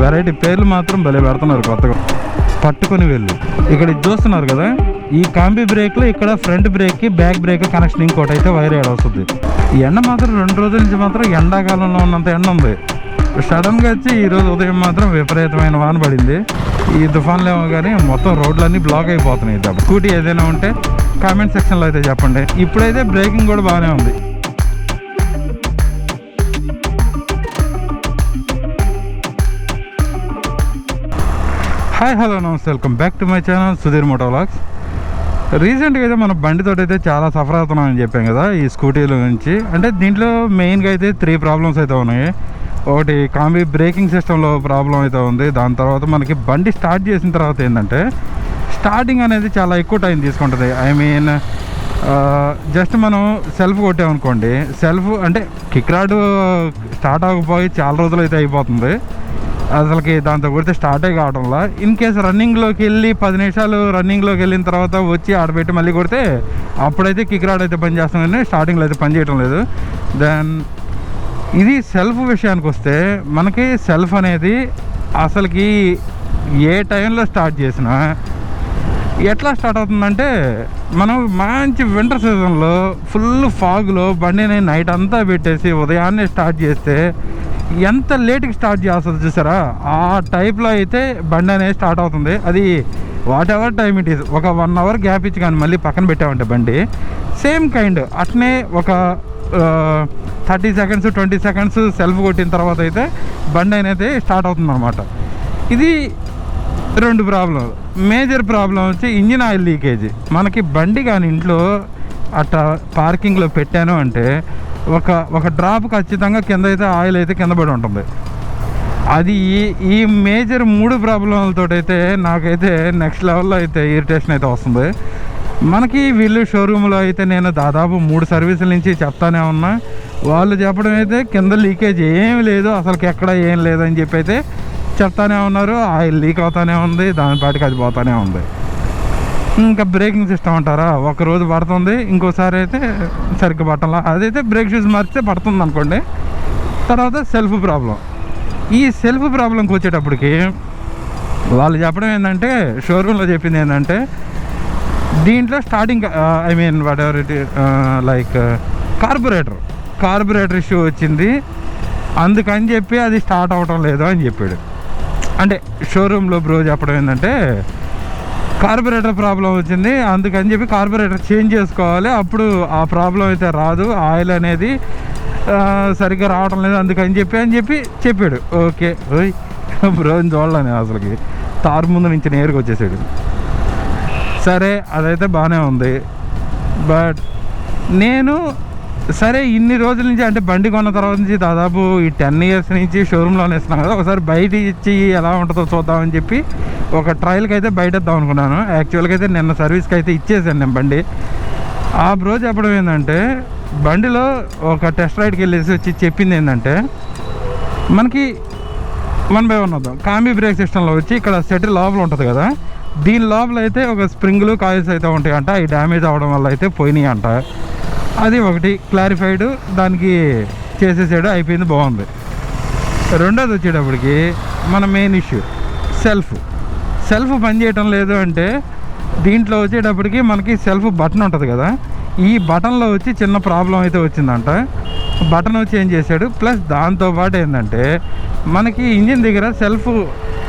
Variety పేర్లు మాత్రం భలే పెడుతున్నారు కొత్తగా. పట్టుకొని వెళ్ళి ఇక్కడ ఇది చూస్తున్నారు కదా, ఈ కాంబీ బ్రేక్లో ఇక్కడ ఫ్రంట్ బ్రేక్కి బ్యాక్ బ్రేక్ కనెక్షన్ ఇంకోటి అయితే వైర్ యాడ్ వస్తుంది. ఈ ఎండ మాత్రం 2 రోజుల నుంచి మాత్రం ఎండాకాలంలో ఉన్నంత ఎండ ఉంది. సడన్గా వచ్చి ఈరోజు ఉదయం మాత్రం విపరీతమైన వాన పడింది. ఈ తుఫాన్లు ఏమో కానీ మొత్తం రోడ్లన్నీ బ్లాక్ అయిపోతున్నాయి. స్కూటీ ఏదైనా ఉంటే కామెంట్ సెక్షన్లో అయితే చెప్పండి. ఇప్పుడైతే బ్రేకింగ్ కూడా బాగానే ఉంది. హాయ్ హలో నమస్తే, welcome back to my channel Sudheer moto vlogs. రీసెంట్గా అయితే మన బండితో అయితే చాలా సఫర్ అవుతున్నాం అని చెప్పాం కదా ఈ స్కూటీల నుంచి. అంటే దీంట్లో మెయిన్గా అయితే 3 ప్రాబ్లమ్స్ అయితే ఉన్నాయి. ఒకటి కాంబీ బ్రేకింగ్ సిస్టంలో ప్రాబ్లం అయితే ఉంది. దాని తర్వాత మనకి బండి స్టార్ట్ చేసిన తర్వాత ఏంటంటే స్టార్టింగ్ అనేది చాలా ఎక్కువ టైం తీసుకుంటుంది. ఐ మీన్ జస్ట్ మనం సెల్ఫ్ కొట్టామనుకోండి, సెల్ఫ్ అంటే కిక్ రాడ్ స్టార్ట్ అవ్వకపోయి చాలా రోజులు అయితే అయిపోతుంది. అసలుకి దాంతో కొడితే స్టార్టే కావడంలా. ఇన్ కేసు రన్నింగ్లోకి వెళ్ళి 10 నిమిషాలు రన్నింగ్లోకి వెళ్ళిన తర్వాత వచ్చి ఆడబెట్టి మళ్ళీ కొడితే అప్పుడైతే కిక్ రాడ్ అయితే పని చేస్తాం, కానీ స్టార్టింగ్లో అయితే పని చేయడం లేదు. దెన్ ఇది సెల్ఫ్ విషయానికి వస్తే మనకి సెల్ఫ్ అనేది అసలుకి ఏ టైంలో స్టార్ట్ చేసినా ఎట్లా స్టార్ట్ అవుతుందంటే, మనం మంచి వింటర్ సీజన్లో ఫుల్ ఫాగ్లో బండిని నైట్ అంతా పెట్టేసి ఉదయాన్నే స్టార్ట్ చేస్తే ఎంత లేట్కి స్టార్ట్ చేస్తుంది చూసారా, ఆ టైప్లో అయితే బండి అనేది స్టార్ట్ అవుతుంది. అది what ever time it is. ఒక 1 అవర్ గ్యాప్ ఇచ్చి కానీ మళ్ళీ పక్కన పెట్టామంటే బండి సేమ్ కైండ్ అట్నే ఒక 30 సెకండ్స్ 20 సెకండ్స్ సెల్ఫ్ కొట్టిన తర్వాత అయితే బండి అనేది స్టార్ట్ అవుతుంది అనమాట. ఇది 2 ప్రాబ్లం. మేజర్ ప్రాబ్లం వచ్చి ఇంజిన్ ఆయిల్ లీకేజ్. మనకి బండి కానీ ఇంట్లో అట్లా పార్కింగ్లో పెట్టాను అంటే ఒక డ్రాప్ ఖచ్చితంగా కింద అయితే ఆయిల్ అయితే కింద పడి ఉంటుంది. అది ఈ మేజర్ 3 ప్రాబ్లంలతో అయితే నాకైతే నెక్స్ట్ లెవెల్లో అయితే ఇరిటేషన్ అయితే వస్తుంది. మనకి వీళ్ళు షోరూంలో అయితే నేను దాదాపు 3 సర్వీసుల నుంచి చెప్తానే ఉన్నా. వాళ్ళు చెప్పడం అయితే కింద లీకేజ్ ఏమి లేదు, అసలుకి ఎక్కడ ఏం లేదని చెప్పి అయితే చెప్తానే ఉన్నారు. ఆయిల్ లీక్ అవుతానే ఉంది, దాని పాటికి అది పోతానే ఉంది. ఇంకా బ్రేకింగ్ సిస్టమ్ అంటారా, ఒకరోజు పడుతుంది, ఇంకోసారి అయితే సరిగ్గా పట్టంలా. అదైతే బ్రేక్ షూస్ మారితే పడుతుంది అనుకోండి. తర్వాత సెల్ఫ్ ప్రాబ్లం. ఈ సెల్ఫ్ ప్రాబ్లంకి వచ్చేటప్పటికి వాళ్ళు చెప్పడం ఏంటంటే, షోరూంలో చెప్పింది ఏంటంటే దీంట్లో starting I mean what ever it like carburettor issue వచ్చింది, అందుకని చెప్పి అది స్టార్ట్ అవ్వటం లేదు అని చెప్పాడు. అంటే షోరూంలో బ్రో చెప్పడం ఏంటంటే కార్బొరేటర్ ప్రాబ్లం వచ్చింది, అందుకని చెప్పి కార్బొరేటర్ చేంజ్ చేసుకోవాలి, అప్పుడు ఆ ప్రాబ్లం అయితే రాదు, ఆయిల్ అనేది సరిగ్గా రావడం లేదు అందుకని చెప్పి చెప్పాడు. ఓకే ఓయ్ బ్రోని చూడలేను, అసలుకి తారు ముందు నుంచి నేరుగా వచ్చేసాడు. సరే అదైతే బాగానే ఉంది. బట్ నేను సరే ఇన్ని రోజుల నుంచి అంటే బండి కొన్న తర్వాత నుంచి దాదాపు ఈ 10 ఇయర్స్ నుంచి షోరూంలోనే ఇస్తున్నాను కదా, ఒకసారి బయట ఇచ్చి ఎలా ఉంటుందో చూద్దామని చెప్పి ఒక ట్రయల్కి అయితే బయట ఇద్దాం అనుకున్నాను. యాక్చువల్గా అయితే నిన్న సర్వీస్కి అయితే ఇచ్చేసాను నేను బండి. ఆ బ్రో చెప్పడం ఏంటంటే బండిలో ఒక టెస్ట్ రైడ్కి వెళ్ళేసి వచ్చి చెప్పింది ఏంటంటే, మనకి 1 by 1 వద్దాం. కాంబీ బ్రేక్ సిస్టంలో వచ్చి ఇక్కడ సెట్ లోపల ఉంటుంది కదా, దీని లోపల అయితే ఒక స్ప్రింగ్లు కాయిల్స్ అయితే ఉంటాయంట, అవి డ్యామేజ్ అవ్వడం వల్ల అయితే పోయినాయి అంట. అది ఒకటి క్లారిఫైడ్, దానికి చేసేసాడు, అయిపోయింది, బాగుంది. రెండోది వచ్చేటప్పటికి మన మెయిన్ ఇష్యూ సెల్ఫ్ పనిచేయటం లేదు. అంటే దీంట్లో వచ్చేటప్పటికి మనకి సెల్ఫ్ బటన్ ఉంటుంది కదా, ఈ బటన్లో వచ్చి చిన్న ప్రాబ్లం అయితే వచ్చిందంట. బటన్ చేంజ్ చేశాడు. ప్లస్ దాంతోపాటు ఏంటంటే మనకి ఇంజిన్ దగ్గర సెల్ఫ్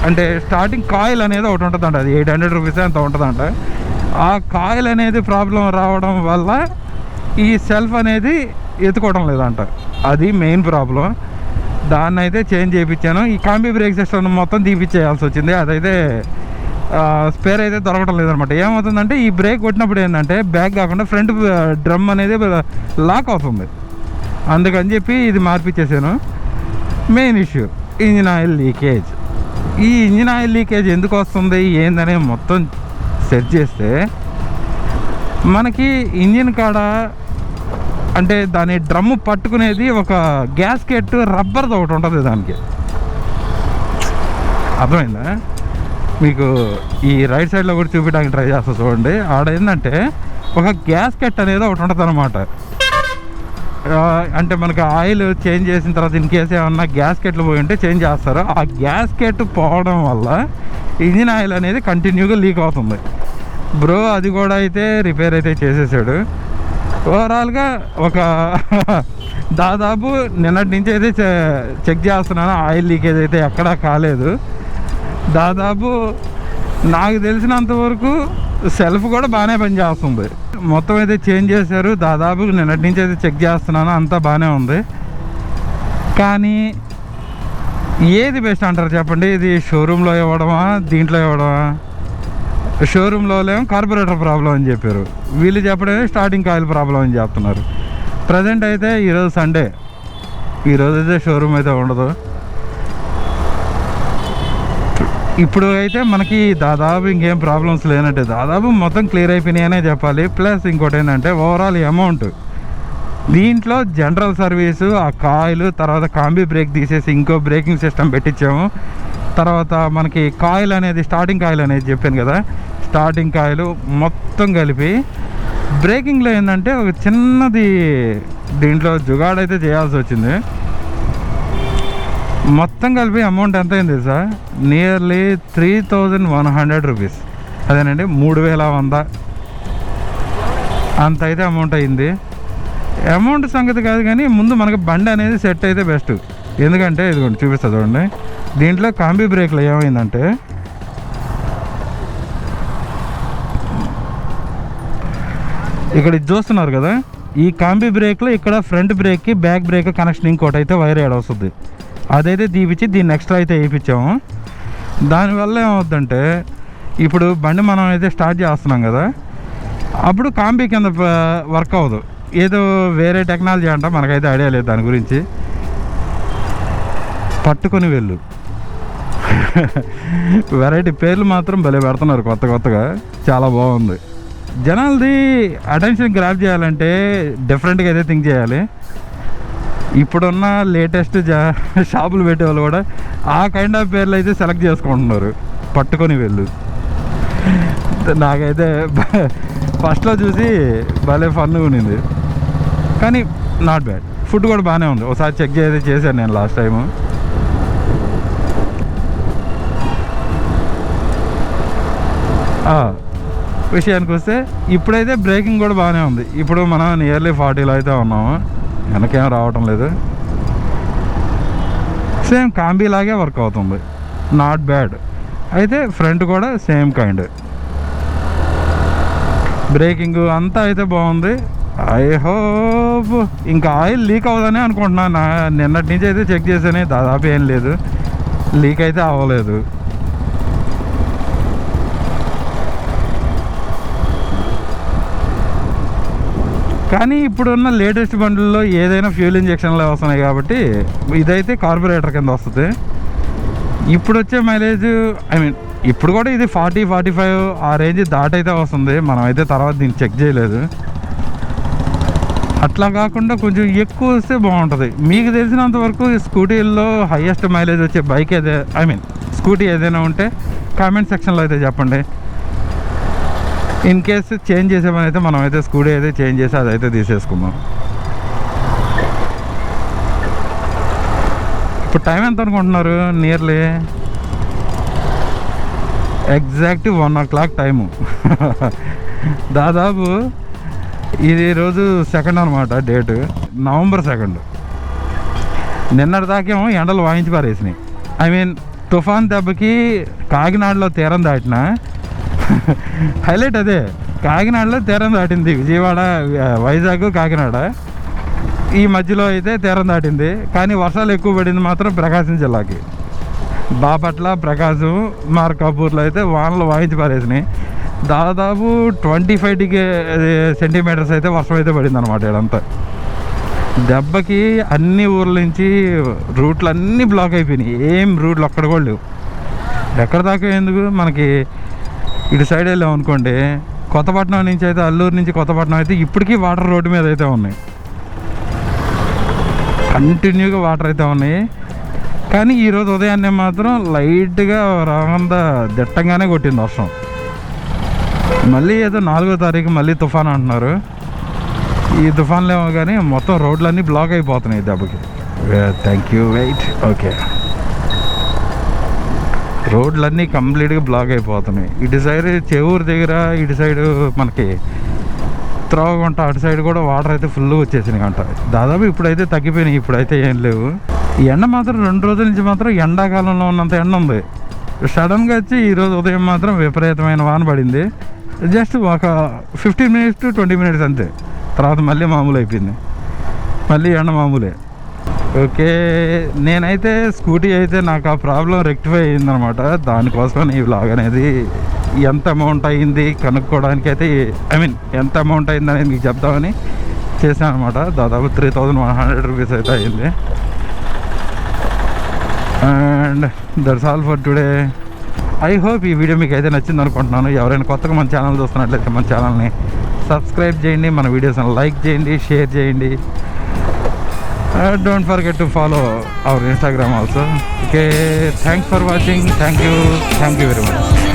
అంటే స్టార్టింగ్ కాయిల్ అనేది ఒకటి ఉంటుందంట, అది 800 రూపీస్ అంత ఉంటుందంట. ఆ కాయిల్ అనేది ప్రాబ్లం రావడం వల్ల ఈ సెల్ఫ్ అనేది ఎత్తుకోవడం లేదంట, అది మెయిన్ ప్రాబ్లం. దాన్ని అయితే చేంజ్ చేయించాను. ఈ కాంబీ బ్రేక్ సిస్టమ్ మొత్తం తీపిచ్చేయాల్సి వచ్చింది. అదైతే స్పేర్ అయితే దొరకడం లేదనమాట. ఏమవుతుందంటే ఈ బ్రేక్ కొట్టినప్పుడు ఏంటంటే బ్యాక్ కాకుండా ఫ్రంట్ డ్రమ్ అనేది లాక్ అవుతుంది, అందుకని చెప్పి ఇది మార్పిచ్చేసాను. Main issue engine oil leakage. ఈ ఇంజిన్ ఆయిల్ లీకేజ్ ఎందుకు వస్తుంది ఏందనే మొత్తం సెట్ చేస్తే మనకి ఇంజిన్ కాడ అంటే దాని డ్రమ్ము పట్టుకునేది ఒక గ్యాస్కెట్ రబ్బర్ది ఒకటి ఉంటుంది, దానికి అర్థమైందా మీకు? ఈ రైట్ సైడ్లో కూడా చూపించడానికి ట్రై చేస్తా చూడండి. ఆడ ఏంటంటే ఒక గ్యాస్కెట్ అనేది ఒకటి ఉంటుంది అనమాట. అంటే మనకి ఆయిల్ చేంజ్ చేసిన తర్వాత ఇన్ కేసు ఏమన్నా గ్యాస్కెట్లు పోయి ఉంటే చేంజ్ చేస్తారు. ఆ గ్యాస్కెట్ పోవడం వల్ల ఇంజిన్ ఆయిల్ అనేది కంటిన్యూగా లీక్ అవుతుంది. బ్రో అది కూడా అయితే రిపేర్ అయితే చేసేసాడు. ఓవరాల్గా ఒక దాదాపు నిన్నటి నుంచి అయితే చెక్ చేస్తున్నాను, ఆయిల్ లీకేజ్ అయితే ఎక్కడా కాలేదు. దాదాపు నాకు తెలిసినంత వరకు సెల్ఫ్ కూడా బాగానే పనిచేస్తుంది. మొత్తం అయితే చేంజ్ చేశారు. దాదాపు నిన్నటి నుంచి అయితే చెక్ చేస్తున్నాను, అంతా బాగానే ఉంది. కానీ ఏది బెస్ట్ అంటారు చెప్పండి? ఇది షోరూంలో ఇవ్వడమా, దీంట్లో ఇవ్వడమా? షోరూంలో ఏమో కార్బొరేటర్ ప్రాబ్లం అని చెప్పారు, వీళ్ళు చెప్పడమే స్టార్టింగ్ ఆయిల్ ప్రాబ్లం అని చెప్తున్నారు. ప్రజెంట్ అయితే ఈరోజు సండే, ఈరోజు అయితే షోరూమ్ అయితే ఉండదు. ఇప్పుడు అయితే మనకి దాదాపు ఇంకేం ప్రాబ్లమ్స్ లేనట్టే, దాదాపు మొత్తం క్లియర్ అయిపోయినాయనే చెప్పాలి. ప్లస్ ఇంకోటి ఏంటంటే ఓవరాల్ అమౌంట్ దీంట్లో జనరల్ సర్వీసు, ఆ కాయిల్, తర్వాత కాంబీ బ్రేక్ తీసేసి ఇంకో బ్రేకింగ్ సిస్టమ్ పెట్టించాము. తర్వాత మనకి కాయిల్ అనేది, స్టార్టింగ్ కాయిల్ అనేది చెప్పాను కదా, స్టార్టింగ్ కాయిల్ మొత్తం కలిపి బ్రేకింగ్లో ఏంటంటే ఒక చిన్నది దీంట్లో జుగాడ్ అయితే చేయాల్సి వచ్చింది. మొత్తం కలిపి అమౌంట్ ఎంత అయింది సార్? Nearly 3100 rupees. అదేనండి 3100 అంత అయితే అమౌంట్ అయింది. అమౌంట్ సంగతి కాదు కానీ ముందు మనకి బండి అనేది సెట్ అయితే బెస్ట్. ఎందుకంటే ఇదిగోండి చూపిస్తా చూడండి, దీంట్లో కాంబీ బ్రేక్లో ఏమైందంటే ఇక్కడ ఇది చూస్తున్నారు కదా, ఈ కాంబీ బ్రేక్లో ఇక్కడ ఫ్రంట్ బ్రేక్కి బ్యాక్ బ్రేక్ కనెక్షన్ ఇంకోటి అయితే వైర్ యాడ్ వస్తుంది. అదైతే తీపిచ్చి దీన్ని ఎక్స్ట్రా అయితే వేయించాము. దానివల్ల ఏమవుద్దంటే ఇప్పుడు బండి మనం అయితే స్టార్ట్ చేస్తున్నాం కదా, అప్పుడు కాంబీ కింద వర్క్ అవ్వదు. ఏదో వేరే టెక్నాలజీ అంట, మనకైతే ఐడియా లేదు దాని గురించి. పట్టుకొని వెళ్ళు వెరైటీ పేర్లు మాత్రం భలే పెడుతున్నారు కొత్త కొత్తగా, చాలా బాగుంది. జనాలది అటెన్షన్ గ్రాప్ చేయాలంటే డిఫరెంట్గా అయితే థింక్ చేయాలి. ఇప్పుడున్న లేటెస్ట్ షాపులు పెట్టే వాళ్ళు కూడా ఆ కైండ్ ఆఫ్ పేర్లు అయితే సెలెక్ట్ చేసుకుంటున్నారు. పట్టుకొని వెళ్ళు. నాకైతే ఫస్ట్లో చూసి భలే ఫన్గా ఉన్నింది, కానీ నాట్ బ్యాడ్. ఫుడ్ కూడా బాగానే ఉంది. ఒకసారి చెక్ చేశాను నేను లాస్ట్ టైము. విషయానికి వస్తే ఇప్పుడైతే బ్రేకింగ్ కూడా బాగానే ఉంది. ఇప్పుడు మనం నియర్లీ 40లో అయితే ఉన్నాము, వెనకేం రావటం లేదు. సేమ్ కాంబీ లాగే వర్క్ అవుతుంది, నాట్ బ్యాడ్. అయితే ఫ్రంట్ కూడా సేమ్ కైండ్, బ్రేకింగ్ అంతా అయితే బాగుంది. ఐ హోప్ ఇంకా ఆయిల్ లీక్ అవ్వదని అనుకుంటున్నాను. నిన్నటి నుంచి అయితే చెక్ చేశాను, దాదాపు ఏం లేదు, లీక్ అయితే అవ్వలేదు. కానీ ఇప్పుడున్న లేటెస్ట్ బండ్లలో ఏదైనా ఫ్యూల్ ఇంజక్షన్లే వస్తున్నాయి కాబట్టి ఇదైతే కార్బొరేటర్ కింద వస్తుంది. ఇప్పుడు వచ్చే మైలేజ్, ఇప్పుడు కూడా ఇది 40-45 ఆ రేంజ్ దాటైతే వస్తుంది. మనమైతే తర్వాత దీన్ని చెక్ చేయలేదు. అట్లా కాకుండా కొంచెం ఎక్కువ వస్తే బాగుంటుంది. మీకు తెలిసినంత వరకు స్కూటీల్లో హైయెస్ట్ మైలేజ్ వచ్చే బైక్ స్కూటీ ఏదైనా ఉంటే కామెంట్ సెక్షన్లో అయితే చెప్పండి. ఇన్ కేసు చేంజ్ చేసేమని అయితే మనమైతే స్కూటీ అయితే చేంజ్ చేసి అదైతే తీసేసుకుందాం. ఇప్పుడు టైం ఎంత అనుకుంటున్నారు? Nearly exact 1 o'clock time. దాదాపు ఇది రోజు 2nd అనమాట, డేటు November 2nd. నిన్నటి దాకేమో ఎండలు వాయించి పారేసినాయి. తుఫాన్ దెబ్బకి కాకినాడలో తీరం దాటిన హైలైట్ అదే, కాకినాడలో తీరం దాటింది. విజయవాడ, వైజాగ్, కాకినాడ ఈ మధ్యలో అయితే తీరం దాటింది. కానీ వర్షాలు ఎక్కువ పడింది మాత్రం ప్రకాశం జిల్లాకి. బాపట్ల, ప్రకాశం, మార్కాపూర్లో అయితే వానలు వాయించి పారేసినాయి. దాదాపు 25 సెంటీమీటర్స్ అయితే వర్షం అయితే పడింది అనమాట. ఇదంతా దెబ్బకి అన్ని ఊర్ల నుంచి రూట్లు అన్నీ బ్లాక్ అయిపోయినాయి. ఏం రూట్లు అక్కడ కూడా లేవు. ఎక్కడ దాకా ఎందుకు, మనకి ఇటు సైడ్ వెళ్ళాం అనుకోండి, కొత్తపట్నం నుంచి అయితే, అల్లూరు నుంచి కొత్తపట్నం అయితే ఇప్పటికీ వాటర్ రోడ్డు మీద అయితే ఉన్నాయి, కంటిన్యూగా వాటర్ అయితే ఉన్నాయి. కానీ ఈరోజు ఉదయాన్నే మాత్రం లైట్గా రాంద దిట్టంగానే కొట్టింది వర్షం. మళ్ళీ ఏదో 4వ తారీఖు మళ్ళీ తుఫాన్ అంటున్నారు. ఈ తుఫాన్లు ఏమో కానీ మొత్తం రోడ్లన్నీ బ్లాక్ అయిపోతున్నాయి దెబ్బకి. Thank you. వెయిట్. ఓకే, రోడ్లన్నీ కంప్లీట్గా బ్లాక్ అయిపోతున్నాయి. ఇటు సైడ్ చెవురు దగ్గర, ఇటు సైడ్ మనకి త్రోవగుంట అటు సైడ్ కూడా వాటర్ అయితే ఫుల్ వచ్చేసినాయి అంట. దాదాపు ఇప్పుడైతే తగ్గిపోయినాయి, ఇప్పుడైతే ఏం లేవు. ఈ ఎండ మాత్రం 2 రోజుల నుంచి మాత్రం ఎండాకాలంలో ఉన్నంత ఎండ ఉంది. సడన్గా వచ్చి ఈరోజు ఉదయం మాత్రం విపరీతమైన వాన పడింది. జస్ట్ ఒక 15 minutes to 20 minutes అంతే. తర్వాత మళ్ళీ మామూలు అయిపోయింది, మళ్ళీ ఎండ మామూలే. ఓకే, నేనైతే స్కూటీ అయితే నాకు ఆ ప్రాబ్లం రెక్టిఫై అయ్యిందనమాట. దానికోసం ఈ వ్లాగ్ అనేది ఎంత అమౌంట్ అయ్యింది కనుక్కోవడానికి అయితే, ఎంత అమౌంట్ అయింది అనేది మీకు చెప్తామని చేశాను అనమాట. దాదాపు 3100 rupees అయితే అయింది. And that's all for today. I hope ఈ వీడియో మీకు అయితే నచ్చింది అనుకుంటున్నాను. ఎవరైనా కొత్తగా మన ఛానల్ చూస్తున్నట్లయితే మన ఛానల్ని సబ్స్క్రైబ్ చేయండి, మన వీడియోస్ని లైక్ చేయండి, షేర్ చేయండి. Don't forget to follow our Instagram also. Okay, thanks for watching. Thank you very much.